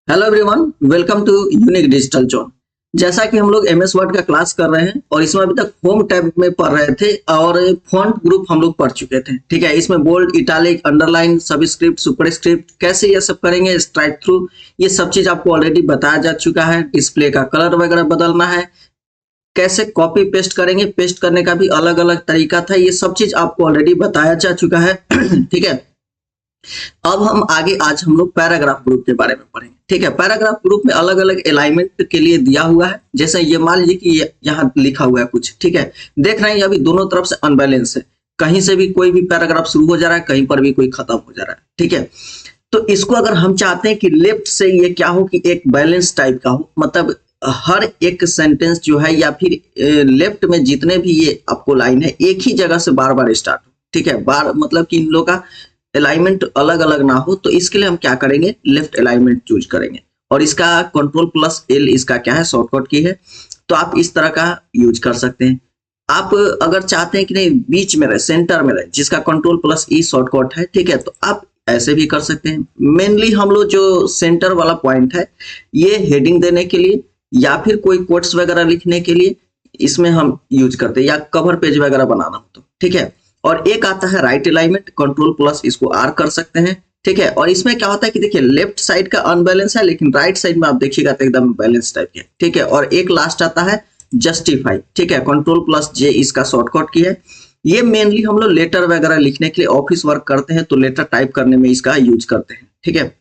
Hello everyone, welcome to unique digital zone. जैसा कि हम लोग एमएस वर्ड का क्लास कर रहे हैं और इसमें अभी तक होम टैब में पढ़ रहे थे और फॉन्ट ग्रुप हम लोग पढ़ चुके थे। ठीक है, इसमें bold, italic, underline, subscript, superscript कैसे ये सब करेंगे, स्ट्राइक थ्रू, ये सब चीज आपको ऑलरेडी बताया जा चुका है। डिस्प्ले का कलर वगैरह बदलना है, कैसे कॉपी पेस्ट करेंगे, पेस्ट करने का भी अलग अलग तरीका था, ये सब चीज आपको ऑलरेडी बताया जा चुका है। ठीक है, अब आज हम लोग पैराग्राफ ग्रुप के बारे में पढ़ेंगे। ठीक है, पैराग्राफ ग्रुप में अलग अलग अलाइनमेंट के लिए दिया हुआ है। जैसे ये मान लीजिए कि ये यहाँ लिखा हुआ है कुछ। ठीक है, देख रहे हैं अभी दोनों तरफ से अनबैलेंस है, कहीं से भी कोई भी पैराग्राफ शुरू हो जा रहा है, कहीं पर भी कोई खत्म हो जा रहा है। ठीक है, तो इसको अगर हम चाहते हैं कि लेफ्ट से ये क्या हो कि एक बैलेंस टाइप का हो, मतलब हर एक सेंटेंस जो है या फिर लेफ्ट में जितने भी ये आपको लाइन है एक ही जगह से बार बार स्टार्ट हो। ठीक है, बार मतलब कि इन लोगों का अलाइनमेंट अलग अलग ना हो, तो इसके लिए हम क्या करेंगे, लेफ्ट अलाइनमेंट चूज करेंगे। और इसका Ctrl+L इसका क्या है, शॉर्टकट की है, तो आप इस तरह का यूज कर सकते हैं। आप अगर चाहते हैं कि नहीं बीच में रहे, सेंटर में रहे, जिसका Ctrl+E शॉर्टकट है, ठीक है, तो आप ऐसे भी कर सकते हैं। मेनली हम लोग जो सेंटर वाला पॉइंट है, ये हेडिंग देने के लिए या फिर कोई कोट्स वगैरह लिखने के लिए इसमें हम यूज करते हैं, या कवर पेज वगैरह बनाना हो तो। ठीक है, और एक आता है राइट अलाइनमेंट, Ctrl+ इसको R कर सकते हैं। ठीक है, और इसमें क्या होता है कि देखिए लेफ्ट साइड का अनबैलेंस है, लेकिन राइट साइड में आप देखिएगा तो एकदम बैलेंस टाइप के। ठीक है, और एक लास्ट आता है जस्टिफाई। ठीक है, Ctrl+J इसका शॉर्टकट की है। ये मेनली हम लोग लेटर वगैरह लिखने के लिए, ऑफिस वर्क करते हैं तो लेटर टाइप करने में इसका यूज करते हैं। ठीक है,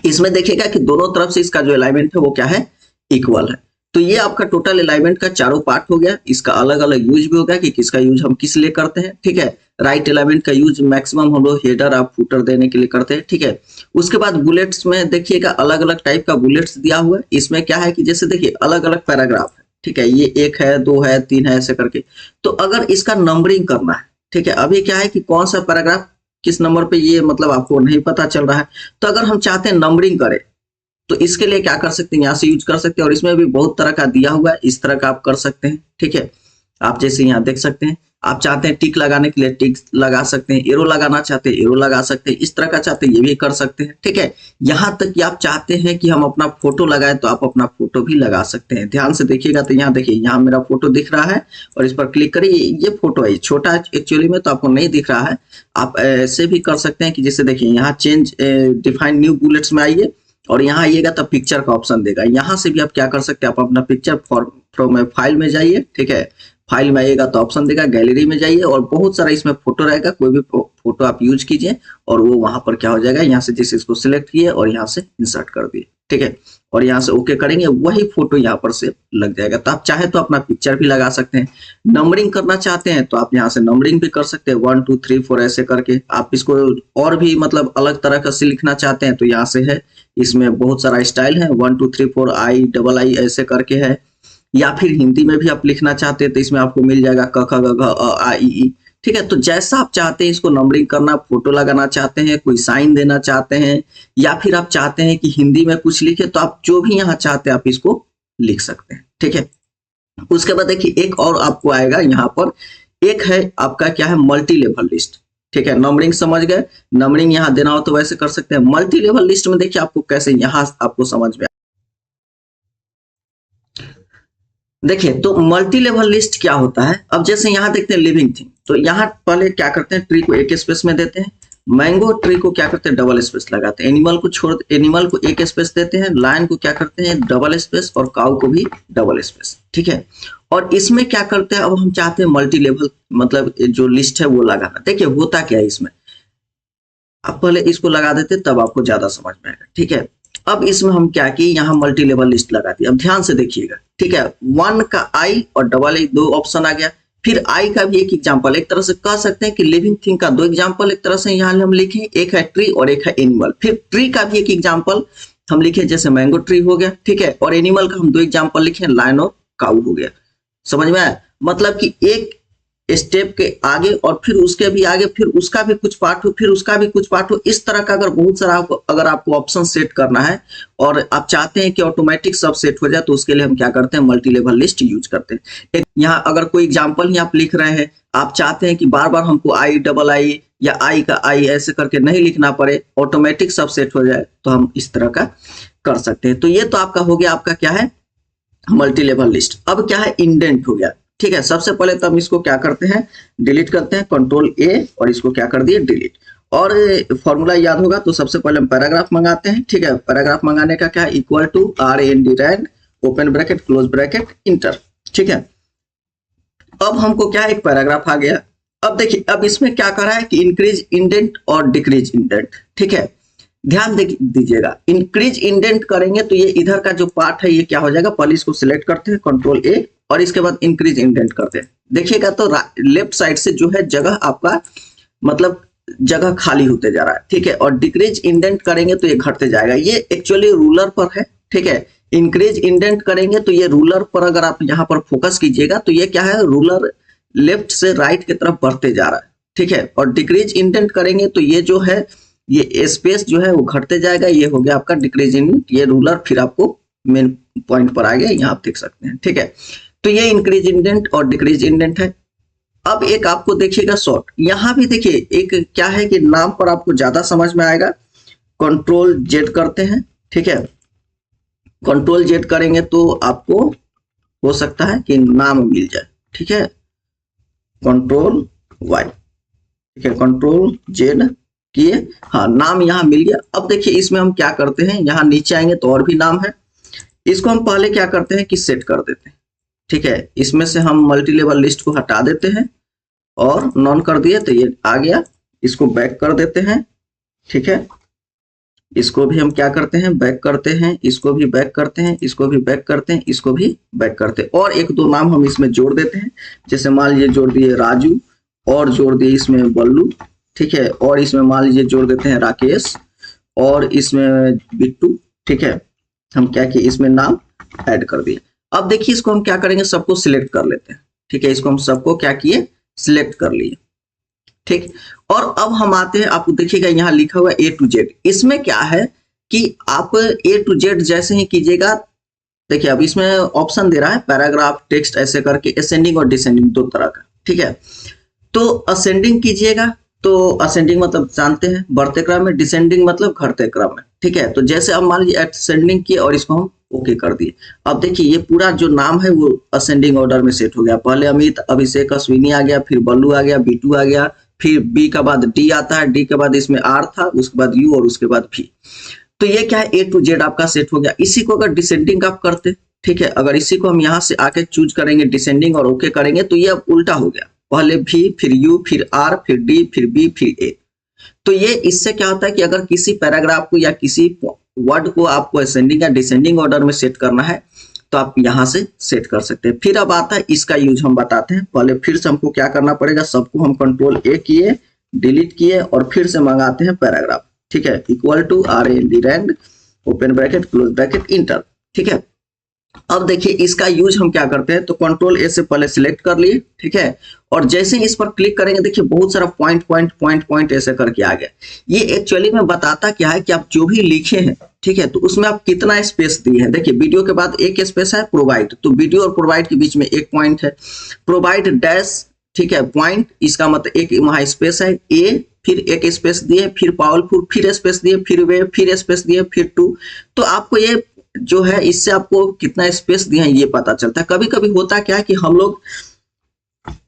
इसमें देखिएगा कि दोनों तरफ से इसका जो अलाइनमेंट है वो क्या है, इक्वल है। तो ये आपका टोटल अलाइनमेंट का चारों पार्ट हो गया। इसका अलग अलग यूज भी होगा कि किसका यूज हम किस लिए करते हैं। ठीक है, राइट अलाइनमेंट का यूज मैक्सिमम हम लोग हेडर और फुटर देने के लिए करते हैं। ठीक है, उसके बाद बुलेट्स में देखिएगा अलग अलग टाइप का बुलेट्स दिया हुआ है। इसमें क्या है कि जैसे देखिए अलग अलग पैराग्राफ है। ठीक है, ये 1 है, 2 है, 3 है, ऐसे करके। तो अगर इसका नंबरिंग करना है, ठीक है, अभी क्या है कि कौन सा पैराग्राफ किस नंबर पे, ये मतलब आपको नहीं पता चल रहा है, तो अगर हम चाहते हैं नंबरिंग करें तो इसके लिए क्या कर सकते हैं, यहाँ से यूज कर सकते हैं। और इसमें भी बहुत तरह का दिया हुआ है, इस तरह का आप कर सकते हैं। ठीक है, आप जैसे यहाँ देख सकते हैं, आप चाहते हैं टिक लगाने के लिए टिक लगा सकते हैं, एरो लगाना चाहते हैं एरो लगा सकते हैं, इस तरह का चाहते हैं ये भी कर सकते हैं। ठीक है, यहाँ तक कि आप चाहते हैं कि हम अपना फोटो लगाए तो आप अपना फोटो भी लगा सकते हैं। ध्यान से देखिएगा तो यहाँ देखिए, यहाँ मेरा फोटो दिख रहा है और इस पर क्लिक करिए, ये फोटो है, छोटा एक्चुअली में तो आपको नहीं दिख रहा है। आप ऐसे भी कर सकते हैं कि जैसे देखिए यहाँ चेंज डिफाइन न्यू बुलेट्स में आइए और यहाँ आइएगा तो पिक्चर का ऑप्शन देगा। यहाँ से भी आप क्या कर सकते हैं, आप अपना पिक्चर फ्रॉम फाइल में जाइए। ठीक है, फाइल में आइएगा तो ऑप्शन देगा, गैलरी में जाइए और बहुत सारा इसमें फोटो रहेगा, कोई भी फोटो आप यूज कीजिए और वो वहां पर क्या हो जाएगा, यहाँ से जैसे इसको सिलेक्ट किए और यहाँ से इंसर्ट कर दिए। ठीक है, और यहाँ से ओके करेंगे, वही फोटो यहाँ पर से लग जाएगा। तो आप चाहे तो अपना पिक्चर भी लगा सकते हैं। नंबरिंग करना चाहते हैं तो आप यहाँ से नंबरिंग भी कर सकते हैं, 1 2 3 4 ऐसे करके। आप इसको और भी मतलब अलग तरह का से लिखना चाहते हैं तो यहाँ से है, इसमें बहुत सारा स्टाइल है, 1 2 3 4 I ऐसे करके है। या फिर हिंदी में भी आप लिखना चाहते हैं तो इसमें आपको मिल जाएगा क ख ग घ आ ई ई। ठीक है, तो जैसा आप चाहते हैं इसको नंबरिंग करना, फोटो लगाना चाहते हैं, कोई साइन देना चाहते हैं, या फिर आप चाहते हैं कि हिंदी में कुछ लिखे, तो आप जो भी यहाँ चाहते हैं आप इसको लिख सकते हैं। ठीक है, उसके बाद देखिए एक और आपको आएगा यहाँ पर, एक है आपका क्या है, मल्टी लेवल लिस्ट। ठीक है, नंबरिंग समझ गए, नंबरिंग यहाँ देना हो तो वैसे कर सकते हैं। मल्टी लेवल लिस्ट में देखिए आपको कैसे, यहाँ आपको समझ में देखिए, तो मल्टी लेवल लिस्ट क्या होता है। अब जैसे यहाँ देखते हैं लिविंग थिंग, तो यहाँ पहले क्या करते हैं, ट्री को एक स्पेस में देते हैं। मैंगो ट्री को क्या करते हैं, डबल स्पेस लगाते हैं। एनिमल को छोड़, एनिमल को एक स्पेस देते हैं। लायन को क्या करते हैं, डबल स्पेस, और काऊ को भी डबल स्पेस। ठीक है, और इसमें क्या करते हैं, अब हम चाहते हैं मल्टी लेवल मतलब जो लिस्ट है वो लगाना। देखिए होता क्या है इसमें, आप पहले इसको लगा देते तब आपको ज्यादा समझ में आएगा। ठीक है, अब इसमें हम क्या किए, यहाँ मल्टी लेवल लिस्ट लगा दी। अब ध्यान से देखिएगा, ठीक है, 1 का आई और डबल आई दो ऑप्शन आ गया। फिर आई का भी एक एग्जांपल, एक तरह से कह सकते हैं कि लिविंग थिंग का 2 एग्जांपल एक तरह से यहाँ हम लिखे, एक है ट्री और एक है एनिमल। फिर ट्री का भी एक एग्जांपल हम लिखे, जैसे मैंगो ट्री हो गया। ठीक है, और एनिमल का हम 2 एग्जांपल लिखे, लायन और काऊ हो गया। समझ में आया, मतलब कि एक स्टेप के आगे और फिर उसके भी आगे, फिर उसका भी कुछ पार्ट हो, फिर उसका भी कुछ पार्ट हो, इस तरह का अगर बहुत सारा अगर आपको ऑप्शन सेट करना है और आप चाहते हैं कि ऑटोमेटिक सब सेट हो जाए, तो उसके लिए हम क्या करते हैं, मल्टी लेवल लिस्ट यूज करते हैं। यहाँ अगर कोई एग्जांपल ही आप लिख रहे हैं, आप चाहते हैं कि बार बार हमको आई डबल आई या आई का आई ऐसे करके नहीं लिखना पड़े, ऑटोमेटिक सब सेट हो जाए, तो हम इस तरह का कर सकते हैं। तो ये तो आपका हो गया, आपका क्या है, मल्टी लेवल लिस्ट। अब क्या है, इंडेंट हो गया। ठीक है, सबसे पहले तो हम इसको क्या करते हैं, डिलीट करते हैं, कंट्रोल ए, और इसको क्या कर दिए, डिलीट। और फॉर्मूला याद होगा तो सबसे पहले हम पैराग्राफ मंगाते हैं। ठीक है, पैराग्राफ मंगाने का क्या है, equal to rand open bracket close bracket enter. ठीक है, अब हमको क्या है, एक पैराग्राफ आ गया। अब देखिए, अब इसमें क्या कर रहा है कि इंक्रीज इंडेंट और डिक्रीज इंडेंट। ठीक है, ध्यान दीजिएगा, इंक्रीज इंडेंट करेंगे तो ये इधर का जो पार्ट है ये क्या हो जाएगा, पहले इसको सिलेक्ट करते हैं कंट्रोल ए, और इसके बाद इंक्रीज इंडेंट करते हैं। देखिएगा तो लेफ्ट साइड से जो है जगह आपका मतलब जगह खाली होते जा रहा है। ठीक है, और डिक्रीज इंडेंट करेंगे तो ये घटते जाएगा। ये एक्चुअली रूलर पर है। ठीक है, इंक्रीज इंडेंट करेंगे तो ये रूलर पर अगर आप यहाँ पर फोकस कीजिएगा तो ये क्या है, रूलर लेफ्ट से राइट की तरफ बढ़ते जा रहा है। ठीक है, और डिक्रीज इंडेंट करेंगे तो ये जो है, ये स्पेस जो है वो घटते जाएगा। ये हो गया आपका डिक्रीज इंडेंट, ये रूलर फिर आपको मेन पॉइंट पर आ गया, यहाँ आप देख सकते हैं। ठीक है, तो ये इंक्रीज इंडेंट और डिक्रीज इंडेंट है। अब एक आपको देखिएगा शॉर्ट, यहाँ भी देखिए एक क्या है कि नाम पर आपको ज्यादा समझ में आएगा। कंट्रोल जेड करते हैं। ठीक है, कंट्रोल जेड करेंगे तो आपको हो सकता है कि नाम मिल जाए। ठीक है, कंट्रोल वाई, ठीक है, कंट्रोल जेड किए, हाँ नाम यहाँ मिल गया। अब देखिए इसमें हम क्या करते हैं, यहाँ नीचे आएंगे तो और भी नाम है, इसको हम पहले क्या करते हैं कि सेट कर देते हैं। ठीक है, इसमें से हम मल्टी लेवल लिस्ट को हटा देते हैं और नॉन कर दिए तो ये आ गया। इसको बैक कर देते हैं। ठीक है, इसको भी हम क्या करते हैं, बैक करते हैं, इसको भी बैक करते हैं, इसको भी बैक करते हैं, इसको भी बैक करते हैं, और एक दो नाम हम इसमें जोड़ देते हैं। जैसे मान लीजिए जोड़ दिए राजू, और जोड़ दिए इसमें बल्लू। ठीक है, और इसमें मान लीजिए जोड़ देते हैं राकेश, और इसमें बिट्टू। ठीक है, हम क्या किए, इसमें नाम ऐड कर दिए। अब देखिए इसको हम क्या करेंगे, सबको सिलेक्ट कर लेते हैं। ठीक है, इसको हम सबको क्या किए, सिलेक्ट कर लिए। ठीक, और अब हम आते हैं, आप देखिएगा यहाँ लिखा हुआ A to Z। इसमें क्या है कि आप A to Z जैसे ही कीजिएगा, देखिए अब इसमें ऑप्शन दे रहा है पैराग्राफ, टेक्स्ट, ऐसे करके असेंडिंग और डिसेंडिंग दो तरह का। ठीक है, तो असेंडिंग कीजिएगा तो असेंडिंग मतलब जानते हैं बढ़ते क्रम में, डिसेंडिंग मतलब घटते क्रम में। ठीक है, तो जैसे अब मान लीजिए असेंडिंग किए और इसको हम ओके कर दिए। अब देखिए ये पूरा जो नाम है वो असेंडिंग ऑर्डर में सेट हो गया। पहले अमित, अभिषेक, अश्विनी आ गया, फिर बल्लू आ गया, बीटू आ गया, फिर बी का बाद डी आता है, डी के बाद इसमें आर था, उसके बाद यू, और उसके बाद भी। तो ये क्या है, A to Z आपका सेट हो गया। इसी को अगर डिसेंडिंग आप करते, ठीक है, अगर इसी को हम यहाँ से आके चूज करेंगे डिसेंडिंग और ओके करेंगे तो ये अब उल्टा हो गया, पहले भी, फिर यू, फिर आर, फिर डी, फिर बी, फिर ए। तो ये इससे क्या होता है कि अगर किसी पैराग्राफ को या किसी वर्ड को आपको असेंडिंग या डिसेंडिंग ऑर्डर में सेट करना है तो आप यहाँ से सेट कर सकते हैं। फिर अब आता है इसका यूज हम बताते हैं। पहले फिर से हमको क्या करना पड़ेगा, सबको हम कंट्रोल ए किए, डिलीट किए, और फिर से मंगाते हैं पैराग्राफ। ठीक है, equal to rand open bracket close bracket enter. ठीक है, अब देखिए इसका यूज हम क्या करते हैं, तो कंट्रोल ए से पहले सिलेक्ट कर लिए। ठीक है, और जैसे ही इस पर क्लिक करेंगे देखिए बहुत सारा पॉइंट पॉइंट पॉइंट पॉइंट ऐसे करके आ गया। ये एक्चुअली में बताता क्या है कि आप जो भी लिखे हैं, ठीक है, तो उसमें आप कितना स्पेस दिए हैं। देखिए वीडियो के बाद एक स्पेस है प्रोवाइड, तो वीडियो और प्रोवाइड के बीच में एक पॉइंट है, प्रोवाइड डैश, ठीक है, पॉइंट, इसका मतलब एक वहां स्पेस है, ए, फिर एक स्पेस दिए, फिर पावरफुल, फिर स्पेस दिए, फिर वे, फिर स्पेस दिए, फिर टू। तो आपको ये जो है इससे आपको कितना स्पेस दिया है ये पता चलता है। कभी कभी होता क्या है कि हम लोग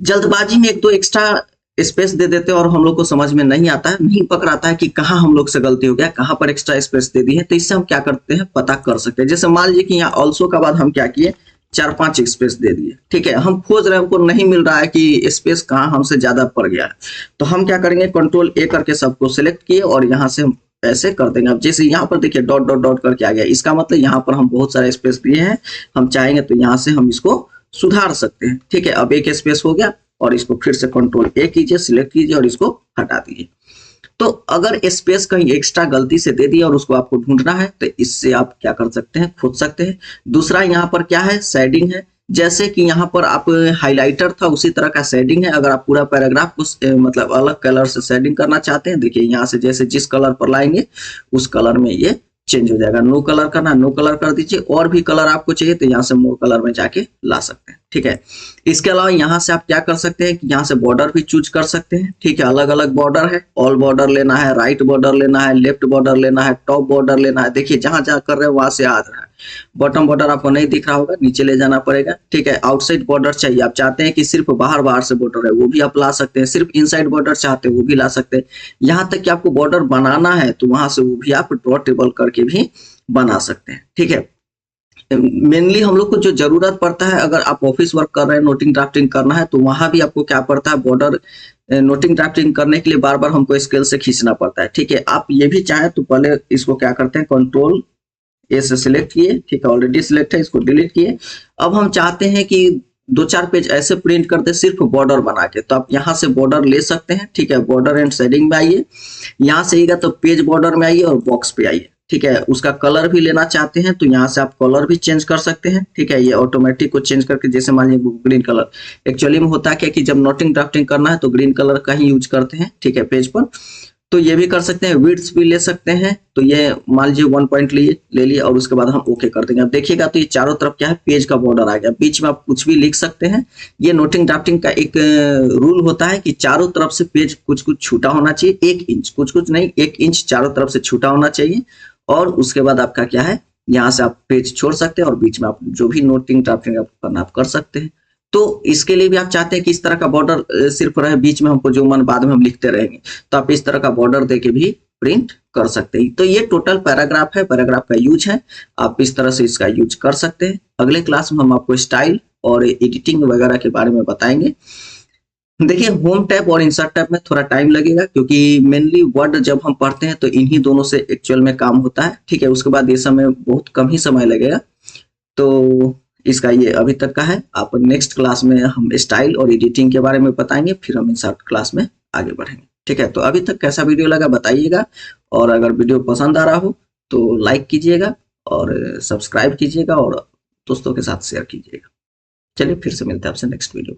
जल्दबाजी में एक दो एक्स्ट्रा स्पेस दे देते हैं और हम लोग को समझ में नहीं आता है, नहीं पकड़ाता है कि कहाँ हम लोग से गलती हो गया, कहाँ पर एक्स्ट्रा स्पेस दे दी है। तो इससे हम क्या करते हैं, पता कर सकते हैं। जैसे मान लीजिए कि यहाँ ऑल्सो का बाद हम क्या किए, 4-5 स्पेस दे दिए। ठीक है, हम खोज रहे हैं, हमको नहीं मिल रहा है कि स्पेस कहाँ हमसे ज्यादा पड़ गया है, तो हम क्या करेंगे, कंट्रोल ए करके सबको सिलेक्ट किए और यहाँ से हम ऐसे कर देंगे। अब जैसे यहाँ पर देखिए डॉट डॉट डॉट करके आ गया, इसका मतलब यहाँ पर हम बहुत सारा स्पेस दिए हैं, हम चाहेंगे तो यहाँ से हम इसको सुधार सकते हैं। ठीक है, अब एक स्पेस हो गया और इसको फिर से कंट्रोल ए कीजिए, सिलेक्ट कीजिए और इसको हटा दीजिए। तो अगर स्पेस कहीं एक्स्ट्रा गलती से दे दिया और उसको आपको ढूंढना है तो इससे आप क्या कर सकते हैं, खोज सकते हैं। दूसरा यहाँ पर क्या है, शेडिंग है। जैसे कि यहाँ पर आप हाइलाइटर था उसी तरह का शेडिंग है। अगर आप पूरा पैराग्राफ को मतलब अलग कलर से शेडिंग करना चाहते हैं, देखिए यहाँ से जैसे जिस कलर पर लाएंगे उस कलर में ये चेंज हो जाएगा। नो कलर करना, नो कलर कर दीजिए। और भी कलर आपको चाहिए तो यहाँ से मोर कलर में जाके ला सकते हैं, ठीक है। इसके अलावा यहाँ से आप क्या कर सकते हैं कि यहाँ से बॉर्डर भी चूज कर सकते हैं, ठीक है। अलग अलग बॉर्डर है, ऑल बॉर्डर लेना है, राइट बॉर्डर लेना है, लेफ्ट बॉर्डर लेना है, टॉप बॉर्डर लेना है। देखिए जहां जहां कर रहे हैं वहां से आ रहा है। बॉटम बॉर्डर आपको नहीं दिख रहा होगा, नीचे ले जाना पड़ेगा, ठीक है। आउटसाइड बॉर्डर चाहिए, आप चाहते हैं कि सिर्फ बाहर बाहर से बॉर्डर है, वो भी आप ला सकते हैं। सिर्फ इनसाइड बॉर्डर चाहते हैं, वो भी ला सकते हैं। यहाँ तक कि आपको बॉर्डर बनाना है तो वहां से वो भी आप ड्रॉ टेबल करके भी बना सकते हैं, ठीक है। मेनली हम लोग को जो जरूरत पड़ता है, अगर आप ऑफिस वर्क कर रहे हैं, नोटिंग ड्राफ्टिंग करना है, तो वहां भी आपको क्या पड़ता है, बॉर्डर नोटिंग ड्राफ्टिंग करने के लिए बार बार हमको स्केल से खींचना पड़ता है, ठीक है। आप ये भी चाहें तो पहले इसको क्या करते हैं, कंट्रोल ए से सिलेक्ट किए, ठीक है, ऑलरेडी सिलेक्ट है, इसको डिलीट किए। अब हम चाहते हैं कि 2-4 पेज ऐसे प्रिंट करते सिर्फ बॉर्डर बना के, तो आप यहाँ से बॉर्डर ले सकते हैं, ठीक है। बॉर्डर एंड शेडिंग में आइए, यहाँ से आइएगा तो पेज बॉर्डर में आइए और बॉक्स पे आइए, ठीक है। उसका कलर भी लेना चाहते हैं तो यहाँ से आप कलर भी चेंज कर सकते हैं, ठीक है। ये ऑटोमेटिक को चेंज करके, जैसे मान लीजिए ग्रीन कलर, एक्चुअली में होता है क्या कि जब नोटिंग ड्राफ्टिंग करना है तो ग्रीन कलर का ही यूज करते हैं, ठीक है, पेज पर। तो ये भी कर सकते हैं, विड्थ भी ले सकते हैं। तो ये मान लीजिए 1 पॉइंट ले लिए और उसके बाद हम ओके कर देंगे। अब देखिएगा तो ये चारों तरफ क्या है, पेज का बॉर्डर आ गया। बीच में आप कुछ भी लिख सकते हैं। ये नोटिंग ड्राफ्टिंग का एक रूल होता है कि चारों तरफ से पेज कुछ कुछ छूटा होना चाहिए, 1 इंच, कुछ कुछ नहीं, 1 इंच चारों तरफ से छूटा होना चाहिए। और उसके बाद आपका क्या है, यहाँ से आप पेज छोड़ सकते हैं और बीच में आप जो भी नोटिंग ड्राफ्टिंग करना आप कर सकते हैं। तो इसके लिए भी आप चाहते हैं कि इस तरह का बॉर्डर सिर्फ रहे, बीच में हमको जो मन बाद में हम लिखते रहेंगे, तो आप इस तरह का बॉर्डर देके भी प्रिंट कर सकते हैं। तो ये टोटल पैराग्राफ है, पैराग्राफ का यूज है, आप इस तरह से इसका यूज कर सकते हैं। अगले क्लास में हम आपको स्टाइल और एडिटिंग वगैरह के बारे में बताएंगे। देखिए होम टैब और इंसर्ट टैब में थोड़ा टाइम लगेगा, क्योंकि मेनली वर्ड जब हम पढ़ते हैं तो इन्हीं दोनों से एक्चुअल में काम होता है, ठीक है। उसके बाद ये समय बहुत कम ही समय लगेगा। तो इसका ये अभी तक का है। आप नेक्स्ट क्लास में हम स्टाइल और एडिटिंग के बारे में बताएंगे, फिर हम इंसर्ट क्लास में आगे बढ़ेंगे, ठीक है। तो अभी तक कैसा वीडियो लगा बताइएगा, और अगर वीडियो पसंद आ रहा हो तो लाइक कीजिएगा और सब्सक्राइब कीजिएगा और दोस्तों के साथ शेयर कीजिएगा। चलिए फिर से मिलते हैं आपसे नेक्स्ट वीडियो।